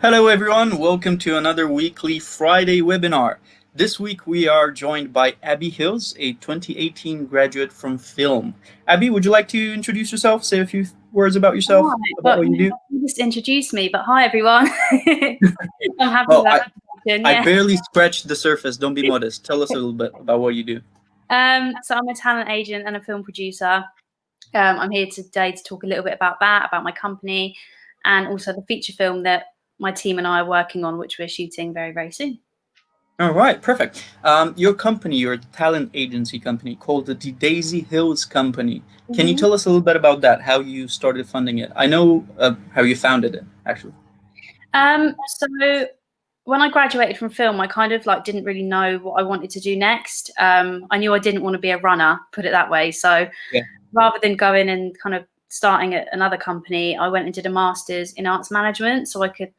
Hello everyone, welcome to another weekly Friday webinar. This week we are joined by Abbie Hills, a 2018 graduate from film. Abbie, would you like to introduce yourself, say a few words about yourself, about what you do? You just introduced me, but hi everyone. I'm happy Well, with that introduction, I barely scratched the surface, don't be modest. Tell us a little bit about what you do. So I'm a talent agent and a film producer. I'm here today to talk a little bit about that, about my company, and also the feature film that my team and I are working on, which we're shooting very, very soon. All right, perfect. Your company, your talent agency company called the Dazey Hills Company. Can you tell us a little bit about that, how you started funding it? I know how you founded it, actually. So when I graduated from film, I kind of didn't really know what I wanted to do next. I knew I didn't want to be a runner, put it that way. So rather than going and kind of starting at another company, I went and did a master's in arts management so I could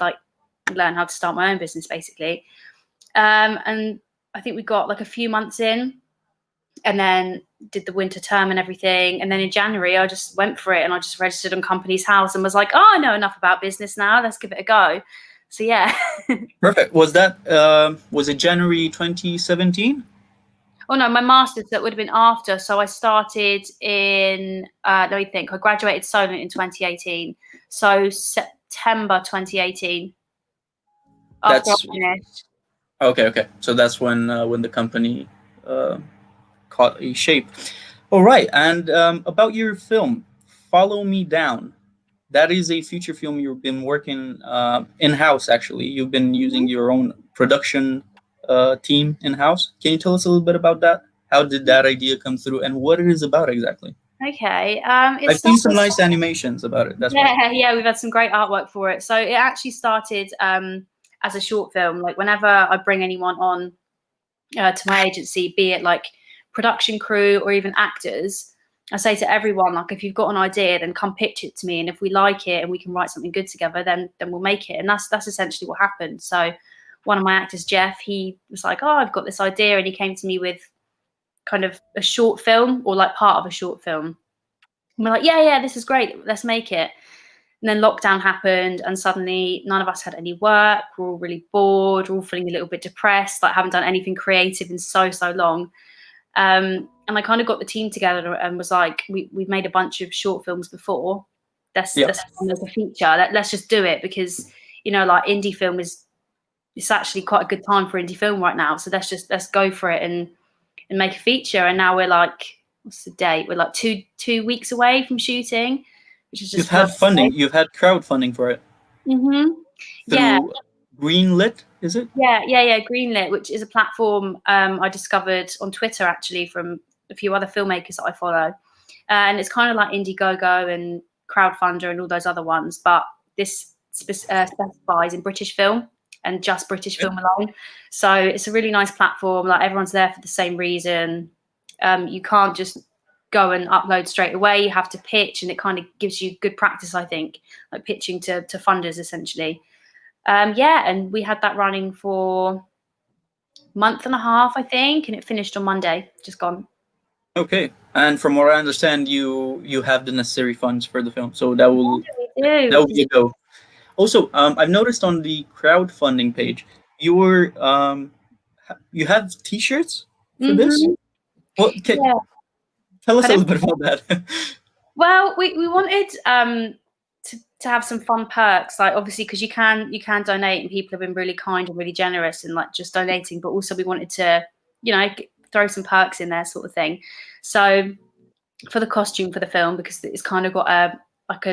learn how to start my own business, basically. And I think we got a few months in and then did the winter term and everything. And then in January, I just went for it and I just registered on Companies House and was like, oh, I know enough about business now. Let's give it a go. So, yeah. Perfect. Was it January 2017? Oh, no, my master's, that would have been after. So I started in, let me think, I graduated Solent in 2018. So September 2018. After I finished. Okay. So that's when the company caught a shape. All right, and about your film, Follow Me Down. That is a feature film you've been working in-house, actually. You've been using your own production team in-house. Can you tell us a little bit about that? How did that idea come through and what it is about exactly? Okay. I've seen some nice animations about it. Yeah, we've had some great artwork for it. So it actually started as a short film. Whenever I bring anyone on to my agency, be it production crew or even actors, I say to everyone, if you've got an idea, then come pitch it to me, and if we like it and we can write something good together, then we'll make it. And that's essentially what happened. So one of my actors, Jeff, he was like, oh, I've got this idea, and he came to me with kind of a short film or part of a short film. And we're like, yeah, this is great, let's make it. And then lockdown happened and suddenly none of us had any work. We're all really bored. We're all feeling a little bit depressed, haven't done anything creative in so long. And I kind of got the team together and was like, we've made a bunch of short films before. Let's as a feature. Let's just do it because, indie film it's actually quite a good time for indie film right now. So let's go for it and make a feature. And now we're what's the date? We're two weeks away from shooting. You've had funding. You've had crowdfunding for it. Through Greenlit, is it? Yeah. Greenlit, which is a platform I discovered on Twitter actually from a few other filmmakers that I follow, and it's kind of like Indiegogo and Crowdfunder and all those other ones, but this specifies in British film and just British film alone. So it's a really nice platform. Everyone's there for the same reason. You can't just go and upload straight away. You have to pitch, and it kind of gives you good practice, I think, pitching to funders essentially. And we had that running for a month and a half, I think, and it finished on Monday, just gone. Okay, and from what I understand, you have the necessary funds for the film, so that will be a go. Also, I've noticed on the crowdfunding page, you have T-shirts for this. Well, tell us a little bit about that. Well, we wanted to have some fun perks, obviously because you can donate, and people have been really kind and really generous and just donating, but also we wanted to throw some perks in there, sort of thing. So for the costume for the film, because it's kind of got a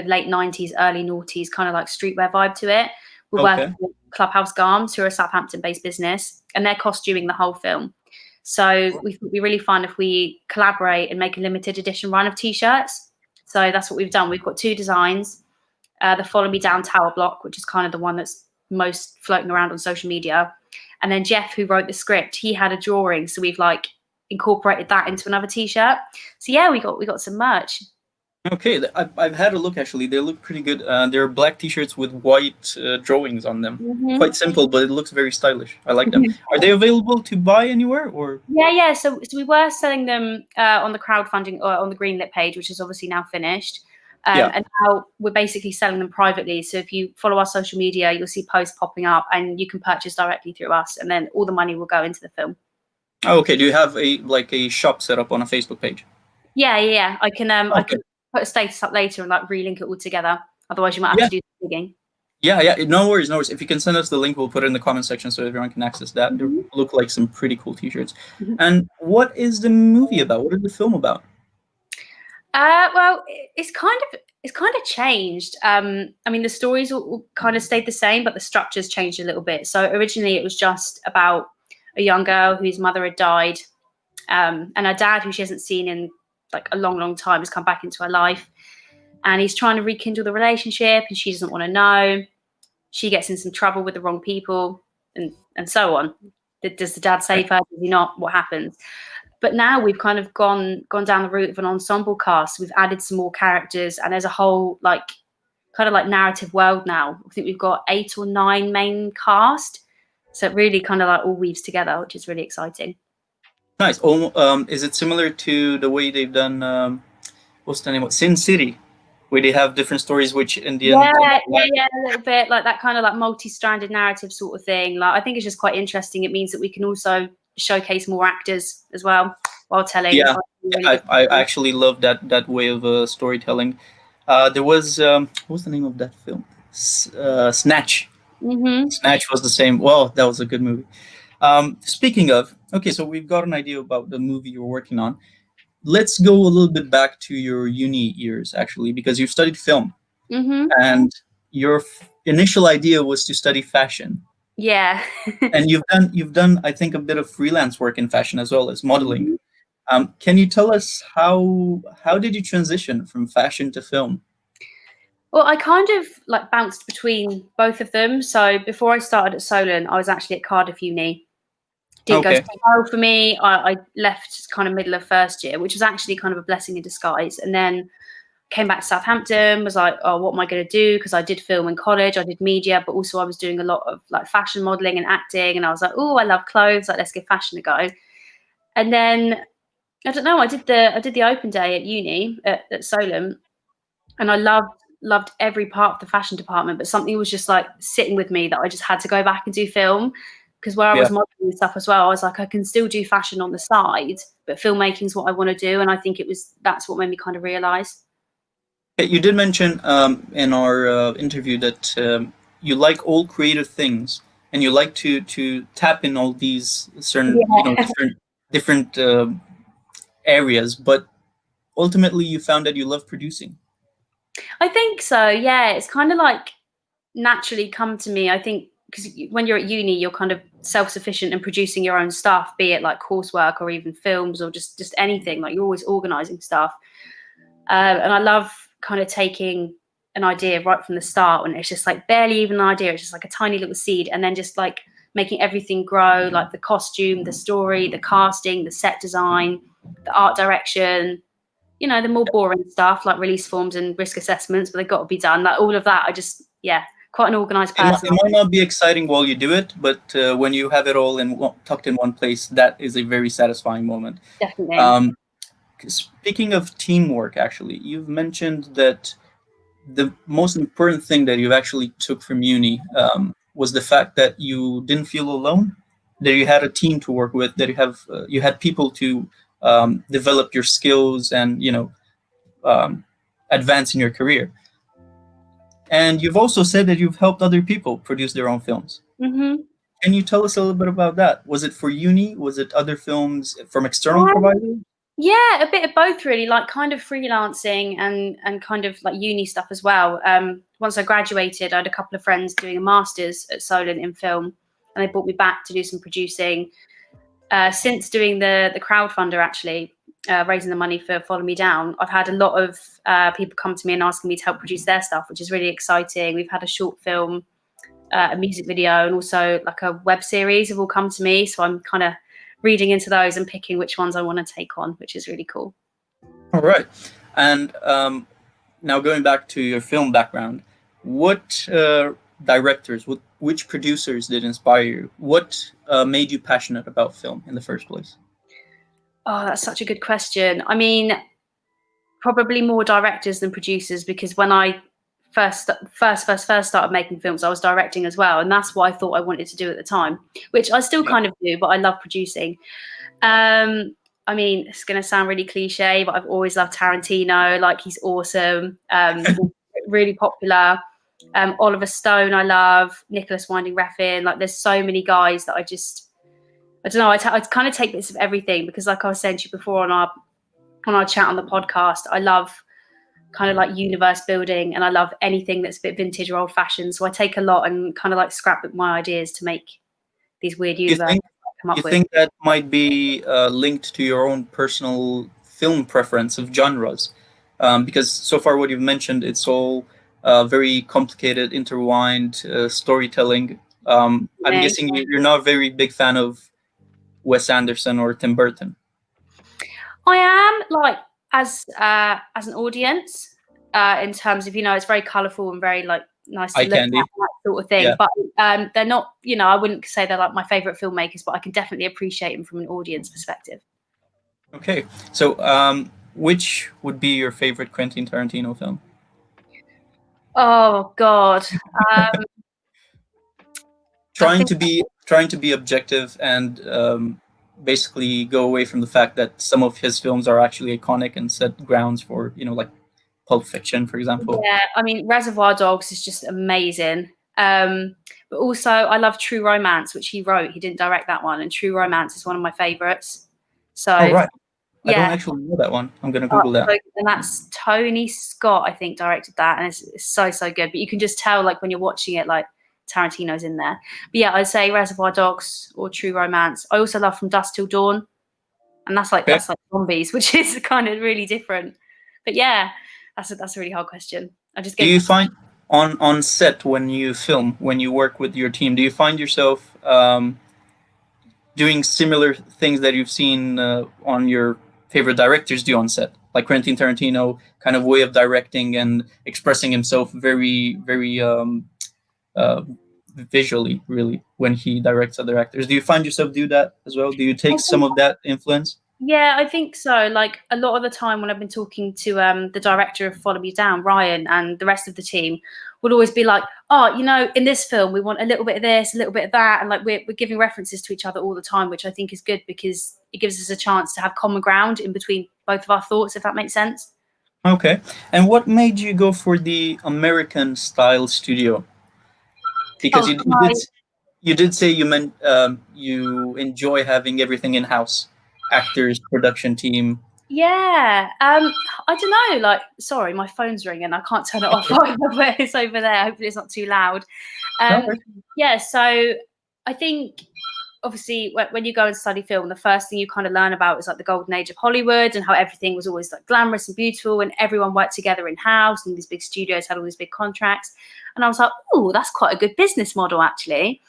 late 90s early noughties kind of streetwear vibe to it, we're working with Clubhouse Garms, who are a Southampton based business, and they're costuming the whole film. So we thought it'd be really fun if we collaborate and make a limited edition run of T-shirts. So that's what we've done. We've got two designs. The Follow Me Down Tower block, which is kind of the one that's most floating around on social media. And then Jeff, who wrote the script, he had a drawing. So we've incorporated that into another T-shirt. So yeah, we got some merch. Okay, I've had a look actually. They look pretty good. They're black T-shirts with white drawings on them. Quite simple, but it looks very stylish. I like them. Are they available to buy anywhere or? Yeah. So we were selling them on the crowdfunding or on the Greenlit page, which is obviously now finished. Yeah. And now we're basically selling them privately. So if you follow our social media, you'll see posts popping up, and you can purchase directly through us, and then all the money will go into the film. Oh, okay. Do you have a shop set up on a Facebook page? Yeah. I can Okay. put a status up later and like relink it all together. Otherwise, you might have Yeah. to do some digging. Yeah. No worries. If you can send us the link, we'll put it in the comment section so everyone can access that. They look like some pretty cool T-shirts. And what is the movie about? What is the film about? Well, it's kind of changed. I mean, the stories all kind of stayed the same, but the structure's changed a little bit. So originally, it was just about a young girl whose mother had died, and her dad, who she hasn't seen in like a long time, has come back into her life, and he's trying to rekindle the relationship, and she doesn't want to know. She gets in some trouble with the wrong people, and so on. Does the dad save her? Does he not? What happens? But now we've kind of gone down the route of an ensemble cast. We've added some more characters, and there's a whole kind of narrative world now. I think we've got 8 or 9 main cast, so it really kind of all weaves together, which is really exciting. Nice. Is it similar to the way they've done? What's the name of Sin City, where they have different stories, which in the end. Yeah, a little bit like that kind of multi-stranded narrative sort of thing. I think it's just quite interesting. It means that we can also showcase more actors as well while telling. Yeah, really I actually love that way of storytelling. There was what was the name of that film? Snatch. Snatch was the same. Well, that was a good movie. Speaking of, okay, so we've got an idea about the movie you're working on. Let's go a little bit back to your uni years, actually, because you studied film, and your initial idea was to study fashion. Yeah. And you've done I think a bit of freelance work in fashion as well as modeling. Can you tell us how did you transition from fashion to film? Well, I kind of bounced between both of them. So before I started at Solent, I was actually at Cardiff Uni. Didn't go so well for me. I left kind of middle of first year, which was actually kind of a blessing in disguise. And then came back to Southampton, was like, oh, what am I going to do? Because I did film in college, I did media, but also I was doing a lot of fashion modeling and acting. And I was like, oh, I love clothes. Let's give fashion a go. And then I don't know. I did the open day at uni at Solent, and I loved every part of the fashion department. But something was just sitting with me that I just had to go back and do film. Because where I was modeling and stuff as well, I was like, I can still do fashion on the side, but filmmaking is what I want to do. And I think that's what made me kind of realize. You did mention in our interview that you like all creative things, and you like to tap in all these certain different areas, but ultimately you found that you love producing. I think so. Yeah, it's kind of naturally come to me. I think because when you're at uni, you're kind of self-sufficient and producing your own stuff, be it coursework or even films or just anything. You're always organizing stuff, and I love kind of taking an idea right from the start when it's just barely even an idea. It's just a tiny little seed, and then just making everything grow, the costume, the story, the casting, the set design, the art direction. The more boring stuff like release forms and risk assessments, but they've got to be done. All of that, quite an organized person. It might not be exciting while you do it, but when you have it all tucked in one place, that is a very satisfying moment. Definitely. Speaking of teamwork, actually, you've mentioned that the most important thing that you actually took from uni was the fact that you didn't feel alone, that you had a team to work with, that you had people to develop your skills and advance in your career. And you've also said that you've helped other people produce their own films. Can you tell us a little bit about that? Was it for uni? Was it other films from external providers? Yeah, a bit of both really, kind of freelancing and kind of uni stuff as well. Once I graduated, I had a couple of friends doing a master's at Solent in film, and they brought me back to do some producing. Since doing the crowdfunder, actually, raising the money for Follow Me Down, I've had a lot of people come to me and asking me to help produce their stuff, which is really exciting. We've had a short film, a music video, and also a web series have all come to me. So I'm kind of reading into those and picking which ones I want to take on, which is really cool. All right. And now going back to your film background, what directors, which producers did inspire you? What made you passionate about film in the first place? Oh, that's such a good question. I mean, probably more directors than producers, because when I first started making films, I was directing as well, and that's what I thought I wanted to do at the time, which I still kind of do, but I love producing. I mean, it's going to sound really cliche, but I've always loved Tarantino. Like, he's awesome. Really popular. Oliver Stone, I love. Nicholas Winding Refn. Like, there's so many guys that I don't know. I kind of take bits of everything, because, like I was saying to you before on our chat on the podcast, I love kind of like universe building, and I love anything that's a bit vintage or old fashioned. So I take a lot and kind of like scrapbook my ideas to make these weird universes come up You with. think that might be linked to your own personal film preference of genres? Because so far what you've mentioned, it's all very complicated, intertwined storytelling. I'm guessing you're not a very big fan of Wes Anderson or Tim Burton. I am, like, as an audience, in terms of, it's very colourful and very like nice to look at, that sort of thing. Yeah. But they're not, I wouldn't say they're like my favourite filmmakers, but I can definitely appreciate them from an audience perspective. Okay, so which would be your favourite Quentin Tarantino film? Oh God. Trying to be objective and basically go away from the fact that some of his films are actually iconic and set grounds for, like Pulp Fiction, for example. Yeah, I mean, Reservoir Dogs is just amazing. But also, I love True Romance, which he wrote. He didn't direct that one, and True Romance is one of my favourites. So, right. Yeah. I don't actually know that one. I'm going to Google that. And that's Tony Scott, I think, directed that, and it's so good. But you can just tell, like, when you're watching it, like, Tarantino's in there. But yeah, I'd say Reservoir Dogs or True Romance. I also love From Dusk Till Dawn, and that's like zombies, which is kind of really different. But yeah, that's a really hard question. Do you find on set when you film, when you work with your team, do you find yourself doing similar things that you've seen on your favorite directors do on set, like Quentin Tarantino kind of way of directing and expressing himself very, very visually, really, when he directs other actors? Do you find yourself do that as well? Do you take some of that influence? Yeah, I think so. Like, a lot of the time when I've been talking to the director of Follow Me Down, Ryan, and the rest of the team, would always be like, oh, in this film, we want a little bit of this, a little bit of that. And like, we're giving references to each other all the time, which I think is good, because it gives us a chance to have common ground in between both of our thoughts, if that makes sense. Okay. And what made you go for the American style studio? Because you did say you meant you enjoy having everything in-house, actors, production team. Yeah, I don't know. Like, sorry, my phone's ringing. I can't turn it off. It's over there. Hopefully, it's not too loud. Yeah, so I think, obviously, when you go and study film, the first thing you kind of learn about is like the golden age of Hollywood, and how everything was always like glamorous and beautiful, and everyone worked together in house, and these big studios had all these big contracts. And I was like, oh, that's quite a good business model, actually.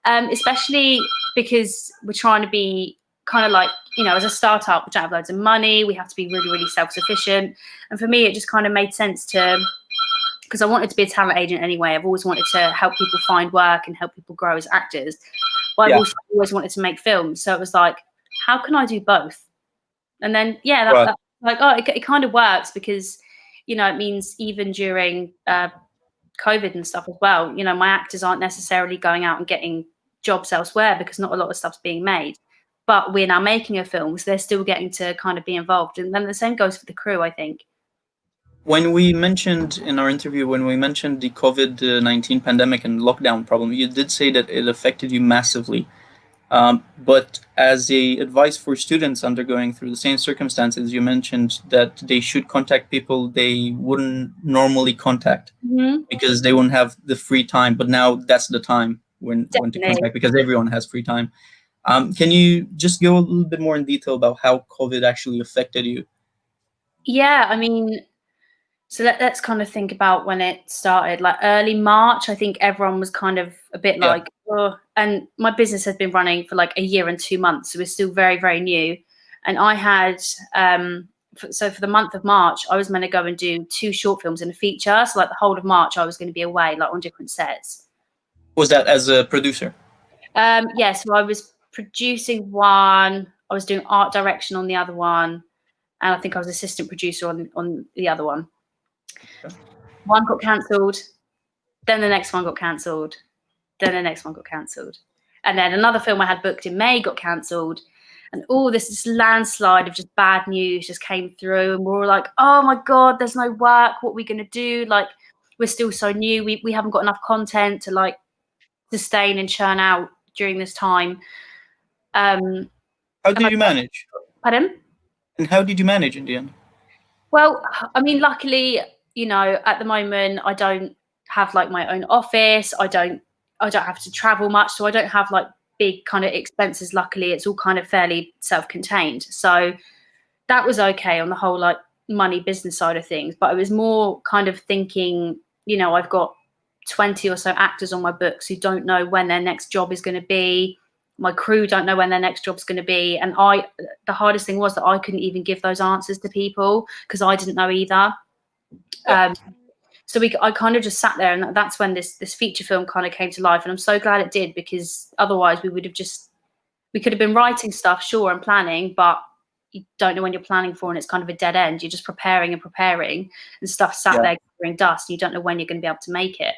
Especially because we're trying to be kind of like, as a startup, we don't have loads of money. We have to be really, really self-sufficient. And for me, it just kind of made sense because I wanted to be a talent agent anyway. I've always wanted to help people find work and help people grow as actors. But I've also always wanted to make films. So it was like, how can I do both? And then, it kind of works, because, it means even during COVID and stuff as well, my actors aren't necessarily going out and getting jobs elsewhere, because not a lot of stuff's being made. But we're now making a film, so they're still getting to kind of be involved. And then the same goes for the crew, I think. When we mentioned in our interview, when we mentioned the COVID-19 pandemic and lockdown problem, you did say that it affected you massively. But as a advice for students undergoing through the same circumstances, you mentioned that they should contact people they wouldn't normally contact, because they wouldn't have the free time. But now that's the time when to contact, because everyone has free time. Can you just go a little bit more in detail about how COVID actually affected you? Yeah, I mean, so let's kind of think about when it started. Like, early March, I think everyone was kind of a bit like, oh. And my business has been running for like a year and 2 months, so we're still very, very new. And I had, so for the month of March, I was meant to go and do 2 short films and a feature. So like the whole of March, I was going to be away, like on different sets. Was that as a producer? Yeah, so I was producing one, I was doing art direction on the other one, and I think I was assistant producer on the other one. Okay. One got cancelled, then the next one got cancelled, then the next one got cancelled, and then another film I had booked in May got cancelled, and all this landslide of just bad news just came through, and we're all like, oh my god, there's no work. What are we gonna do? Like, we're still so new. We haven't got enough content to like sustain and churn out during this time. How did you manage? Pardon? And how did you manage in the end? Well, I mean, luckily, you know, at the moment, I don't have like my own office. I don't have to travel much, so I don't have like big kind of expenses. Luckily, it's all kind of fairly self-contained, so that was okay on the whole, like money business side of things. But I was more kind of thinking, you know, I've got 20 or so actors on my books who don't know when their next job is going to be. My crew don't know when their next job's going to be, and the hardest thing was that I couldn't even give those answers to people because I didn't know either. So I kind of just sat there, and that's when this feature film kind of came to life. And I'm so glad it did, because otherwise we could have been writing stuff, sure, and planning, but you don't know when you're planning for, and it's kind of a dead end. You're just preparing and stuff sat there gathering dust, and you don't know when you're going to be able to make it.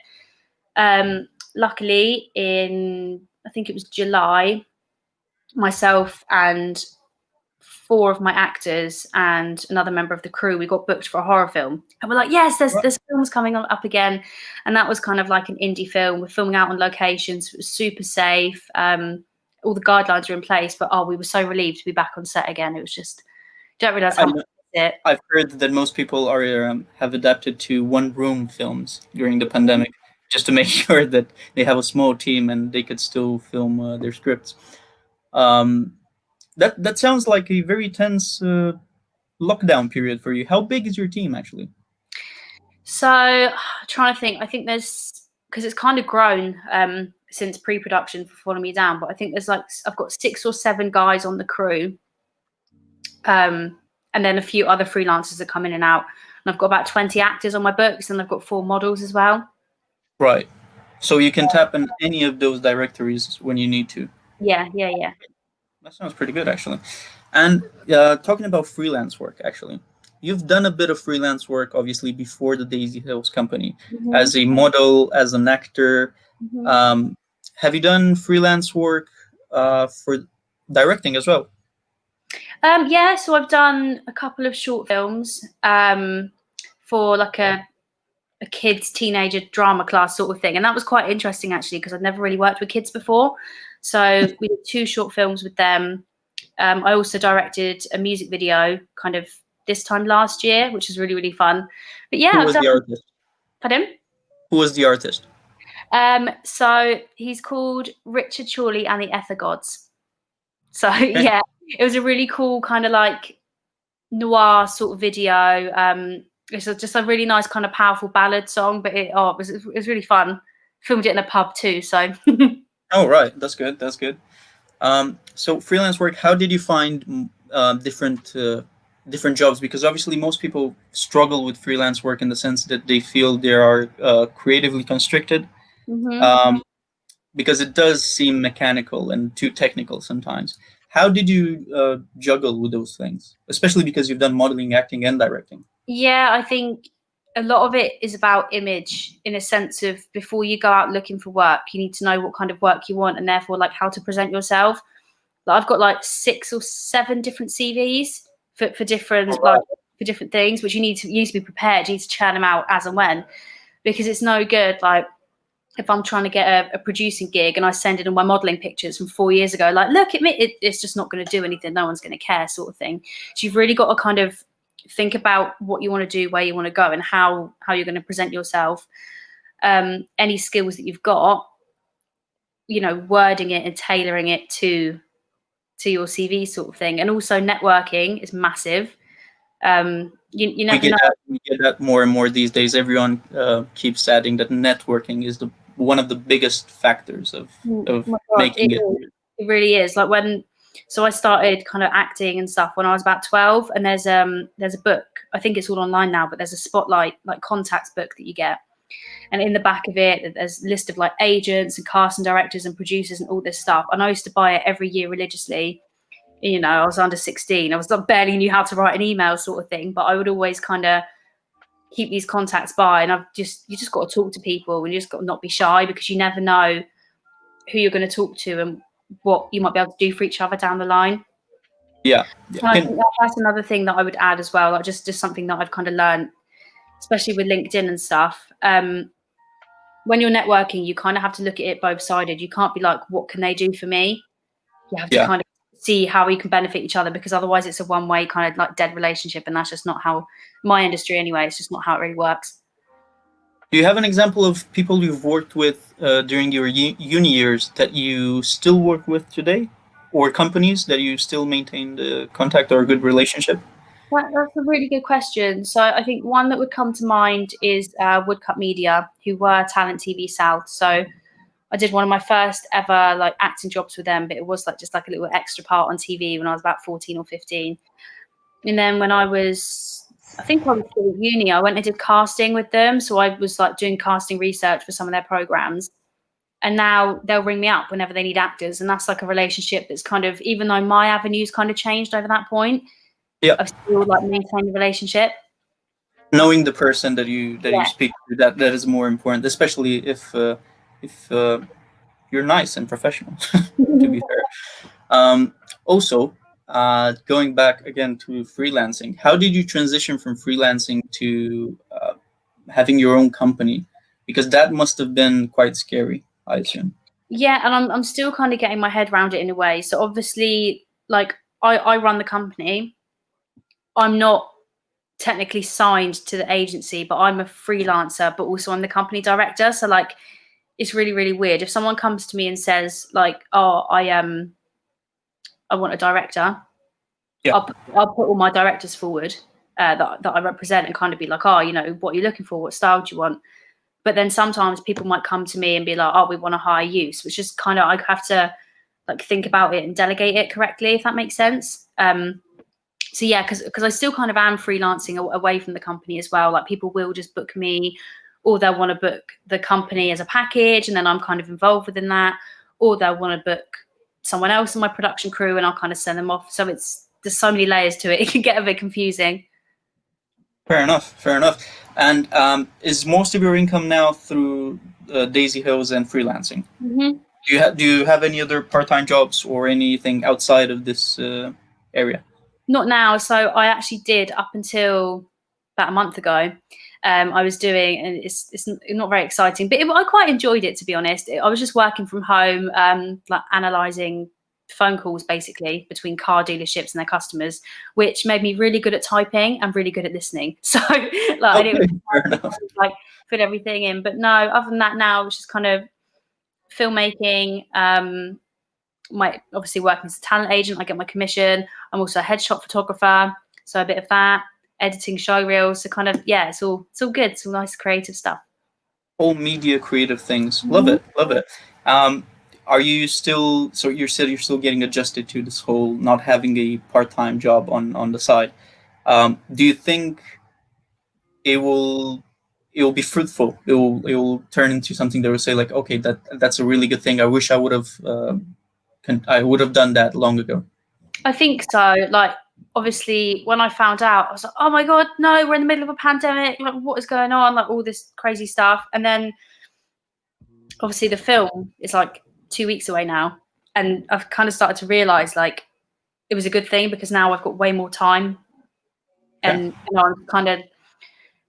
Luckily, I think it was July, myself and 4 of my actors and another member of the crew, we got booked for a horror film, and we're like, yes, there's films coming up again. And that was kind of like an indie film. We're filming out on locations. It was super safe. All the guidelines are in place, but we were so relieved to be back on set again. It was just, don't realize how much it. I've heard that most people have adapted to one-room films during the pandemic, just to make sure that they have a small team and they could still film their scripts. That sounds like a very tense lockdown period for you. How big is your team actually? So, trying to think. I think there's, because it's kind of grown since pre-production for Follow Me Down, but I think there's like, I've got 6 or 7 guys on the crew, and then a few other freelancers that come in and out. And I've got about 20 actors on my books, and I've got 4 models as well. Right. So you can tap in any of those directories when you need to. Yeah. That sounds pretty good, actually. And talking about freelance work, actually, you've done a bit of freelance work, obviously, before the Dazey Hills Company, as a model, as an actor. Have you done freelance work for directing as well? Yeah, so I've done a couple of short films for like a kids, teenager drama class sort of thing. And that was quite interesting, actually, because I'd never really worked with kids before. So we did 2 short films with them. I also directed a music video kind of this time last year, which was really, really fun. But yeah. Who was the artist? Pardon? Who was the artist? So he's called Richard Chorley and the Ether Gods. So yeah, it was a really cool kind of like noir sort of video. It's just a really nice kind of powerful ballad song, but it was really fun. Filmed it in a pub too, so. Oh, right. That's good. So freelance work, how did you find different jobs? Because obviously most people struggle with freelance work in the sense that they feel they are creatively constricted, because it does seem mechanical and too technical sometimes. How did you juggle with those things, especially because you've done modeling, acting, and directing? Yeah, I think a lot of it is about image, in a sense of, before you go out looking for work, you need to know what kind of work you want, and therefore like how to present yourself. Like, I've got like 6 or 7 different CVs for different for different things, which you need to be prepared. You need to churn them out as and when, because it's no good. Like, if I'm trying to get a producing gig and I send in all my modeling pictures from 4 years ago, like, look at me, it's just not going to do anything. No one's going to care, sort of thing. So you've really got to kind of think about what you want to do, where you want to go, and how you're going to present yourself. Any skills that you've got, you know, wording it and tailoring it to your CV, sort of thing. And also networking is massive. You never know. We get that more and more these days. Everyone keeps adding that networking is one of the biggest factors of making it. It really is. Like, so I started kind of acting and stuff when I was about 12, and there's a book, I think it's all online now, but there's a spotlight, like, contacts book that you get, and in the back of it there's a list of like agents and casting directors and producers and all this stuff, and I used to buy it every year religiously you know, I was under 16. I was like, barely knew how to write an email sort of thing, but I would always kind of keep these contacts by, and you just got to talk to people, and you just got to not be shy, because you never know who you're going to talk to and what you might be able to do for each other down the line. Yeah. And I think that's another thing that I would add as well, like just something that I've kind of learned, especially with LinkedIn and stuff. When you're networking, you kind of have to look at it both sided. You can't be like, what can they do for me? You have to kind of see how you can benefit each other, because otherwise it's a one-way kind of like dead relationship, and that's just not how my industry anyway. It's just not how it really works. Do you have an example of people you've worked with during your uni years that you still work with today, or companies that you still maintain the contact or a good relationship? That's a really good question. So I think one that would come to mind is Woodcut Media, who were Talent TV South. So I did one of my first ever like acting jobs with them, but it was like just like a little extra part on TV when I was about 14 or 15. And then when I was still at uni, I went and did casting with them. So I was like doing casting research for some of their programs. And now they'll ring me up whenever they need actors. And that's like a relationship that's kind of, even though my avenues kind of changed over that point, I've still like maintained the relationship. Knowing the person that you speak to, that is more important, especially if you're nice and professional. To be fair. Also, going back again to freelancing, how did you transition from freelancing to having your own company? Because that must have been quite scary, I assume. Yeah, and I'm still kind of getting my head around it in a way. So obviously, like I run the company. I'm not technically signed to the agency, but I'm a freelancer, but also I'm the company director. So like, it's really, really weird. If someone comes to me and says like, oh, I want a director, I'll put all my directors forward that I represent, and kind of be like, oh, you know, what are you looking for? What style do you want? But then sometimes people might come to me and be like, oh, we want to hire you. So it's just kind of, I have to like think about it and delegate it correctly, if that makes sense. So yeah, because I still kind of am freelancing away from the company as well. Like people will just book me, or they'll want to book the company as a package, and then I'm kind of involved within that, or they'll want to book someone else in my production crew, and I'll kind of send them off. So there's so many layers to it. It can get a bit confusing. Fair enough. And is most of your income now through Dazey Hills and freelancing? Mm-hmm. Do you have any other part-time jobs or anything outside of this area? Not now. So I actually did up until about a month ago. I was doing, and it's not very exciting, but I quite enjoyed it, to be honest. I was just working from home, like analysing phone calls basically between car dealerships and their customers, which made me really good at typing and really good at listening. So like I didn't like fit everything in. But no, other than that, now it's just kind of filmmaking. Obviously working as a talent agent, I get my commission. I'm also a headshot photographer, so a bit of that, editing show reels. So kind of, yeah, it's all good. It's all nice creative stuff. All media creative things. Love it. Are you still, so you said you're still getting adjusted to this whole not having a part-time job on the side. Do you think it will be fruitful? It will turn into something that will say like, okay, that's a really good thing. I wish I would have done that long ago. I think so. Like, obviously, when I found out, I was like, oh my God, no, we're in the middle of a pandemic. Like, what is going on? Like, all this crazy stuff. And then, obviously, the film is like 2 weeks away now. And I've kind of started to realize, like, it was a good thing, because now I've got way more time. And, you know, I'm kind of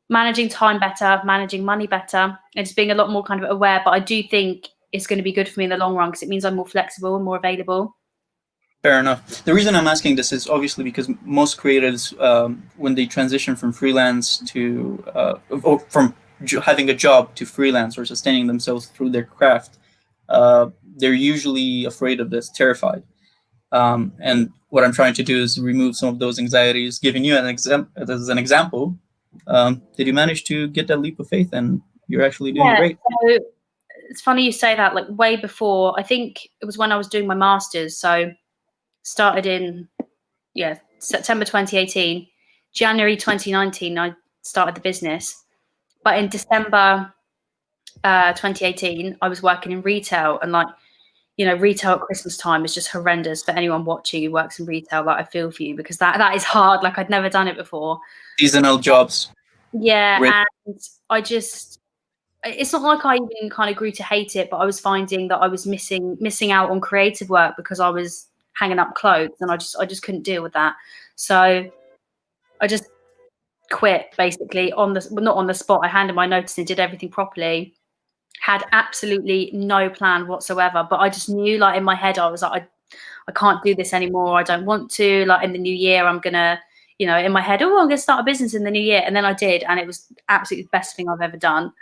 managing time better, managing money better, and just being a lot more kind of aware. But I do think it's going to be good for me in the long run, because it means I'm more flexible and more available. Fair enough. The reason I'm asking this is obviously because most creatives, when they transition from freelance to, or from having a job to freelance or sustaining themselves through their craft, they're usually afraid of this, terrified. And what I'm trying to do is remove some of those anxieties. Giving you as an example, did you manage to get that leap of faith, and you're actually doing great? So it's funny you say that. Like way before, I think it was when I was doing my master's. So started in September 2018, January 2019 I started the business, but in December 2018 I was working in retail, and like, retail at Christmas time is just horrendous for anyone watching who works in retail. Like, I feel for you, because that is hard. Like, I'd never done it before. Seasonal jobs. Yeah, and it's not like I even kind of grew to hate it, but I was finding that I was missing out on creative work because I was hanging up clothes, and I just couldn't deal with that. So I just quit, basically, not on the spot. I handed my notice and did everything properly. Had absolutely no plan whatsoever, but I just knew, like, in my head, I was like, I can't do this anymore. I don't want to. Like, in the new year, I'm gonna, in my head, I'm gonna start a business in the new year, and then I did, and it was absolutely the best thing I've ever done.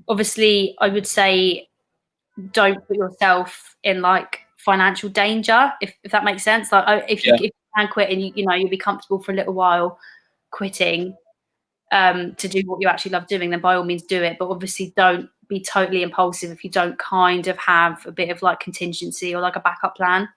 Obviously, I would say don't put yourself in like financial danger, if that makes sense. Like, if you can quit and you'll be comfortable for a little while quitting to do what you actually love doing, then by all means do it. But obviously don't be totally impulsive if you don't kind of have a bit of like contingency or like a backup plan.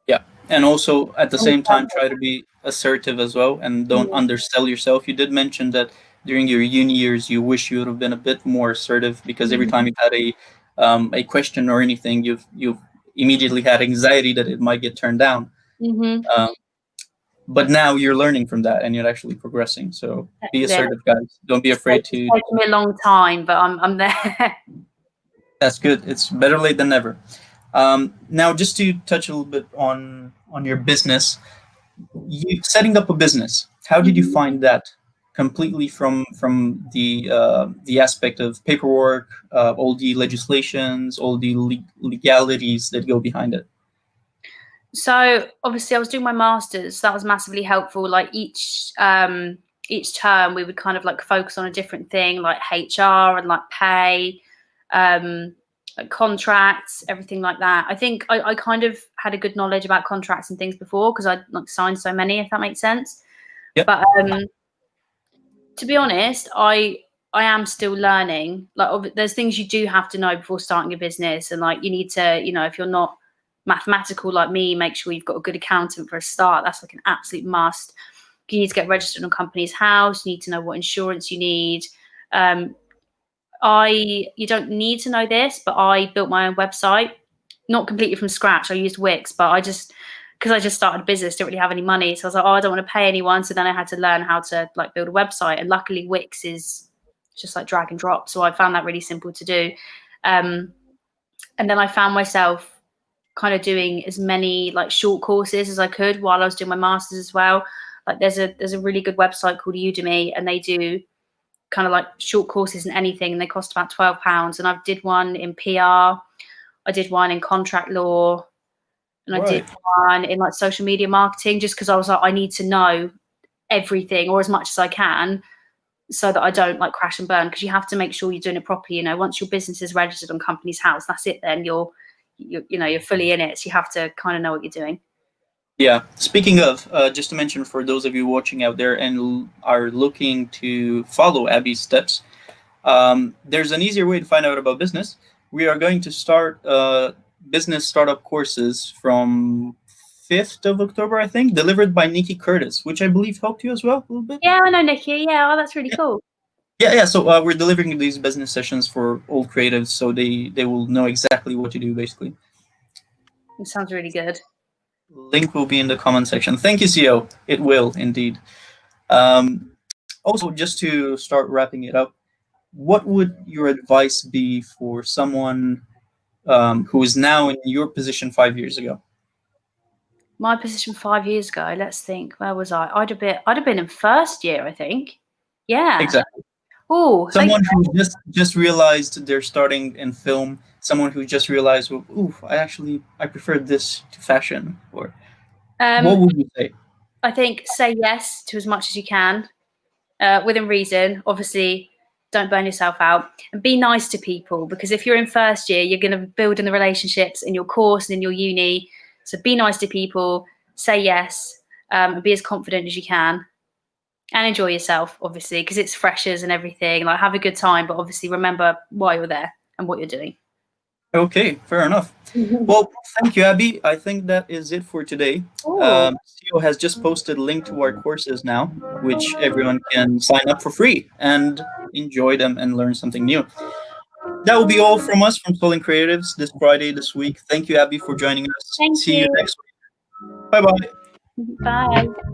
Yeah, and also at the same time try to be assertive as well, and don't undersell yourself. You did mention that during your uni years you wish you would have been a bit more assertive, because every time you've had a question or anything, you've immediately had anxiety that it might get turned down. But now you're learning from that and you're actually progressing. So be assertive, guys. Don't be afraid to. It's taken me a long time, but I'm there. That's good. It's better late than never. Now, just to touch a little bit on your business, you setting up a business. How did you find that? Completely from the aspect of paperwork, all the legislations, all the legalities that go behind it. So obviously I was doing my master's. So that was massively helpful. Like each term we would kind of like focus on a different thing, like HR and like pay, like contracts, everything like that. I think I kind of had a good knowledge about contracts and things before because I'd like signed so many, if that makes sense. Yep. But to be honest, I am still learning. Like, there's things you do have to know before starting a business, and like you need to, if you're not mathematical like me, make sure you've got a good accountant for a start. That's like an absolute must. You need to get registered on Companies House. You need to know what insurance you need. You don't need to know this, but I built my own website, not completely from scratch. I used Wix, but because I just started a business, didn't really have any money. So I was like, I don't want to pay anyone. So then I had to learn how to like build a website. And luckily Wix is just like drag and drop. So I found that really simple to do. And then I found myself kind of doing as many like short courses as I could while I was doing my master's as well. Like there's a really good website called Udemy, and they do kind of like short courses in anything, and they cost about £12. And I did one in PR, I did one in contract law, and I did one in like social media marketing, just because I was like, I need to know everything or as much as I can so that I don't like crash and burn, because you have to make sure you're doing it properly. Once your business is registered on Companies House, that's it. Then you're fully in it. So you have to kind of know what you're doing. Yeah. Speaking of, just to mention for those of you watching out there and are looking to follow Abbie's steps, there's an easier way to find out about business. We are going to start business startup courses from 5th of October, I think, delivered by Nikki Curtis, which I believe helped you as well a little bit. Yeah, I know Nikki. Yeah, that's really cool. Yeah. So we're delivering these business sessions for all creatives, so they will know exactly what to do, basically. It sounds really good. Link will be in the comment section. Thank you, CEO. It will indeed. Also, just to start wrapping it up, what would your advice be for someone who is now in your position 5 years ago? My position 5 years ago, let's think. Where was I? I'd have been in first year, I think. Yeah. Exactly. Oh, someone who just realized they're starting in film. Someone who just realized, well, ooh, I prefer this to fashion. Or what would you say? I think say yes to as much as you can, within reason. Obviously, don't burn yourself out, and be nice to people, because if you're in first year, you're going to build in the relationships in your course and in your uni. So be nice to people, say yes, and be as confident as you can, and enjoy yourself, obviously, because it's freshers and everything. Like, have a good time, but obviously remember why you're there and what you're doing. Okay, fair enough. Well, thank you, Abbie. I think that is it for today. CEO has just posted a link to our courses now, which everyone can sign up for free and enjoy them and learn something new. That will be all from us from Stolen Creatives this Friday this week. Thank you, Abbie, for joining us. Thank See you you. next week. Bye bye. Bye.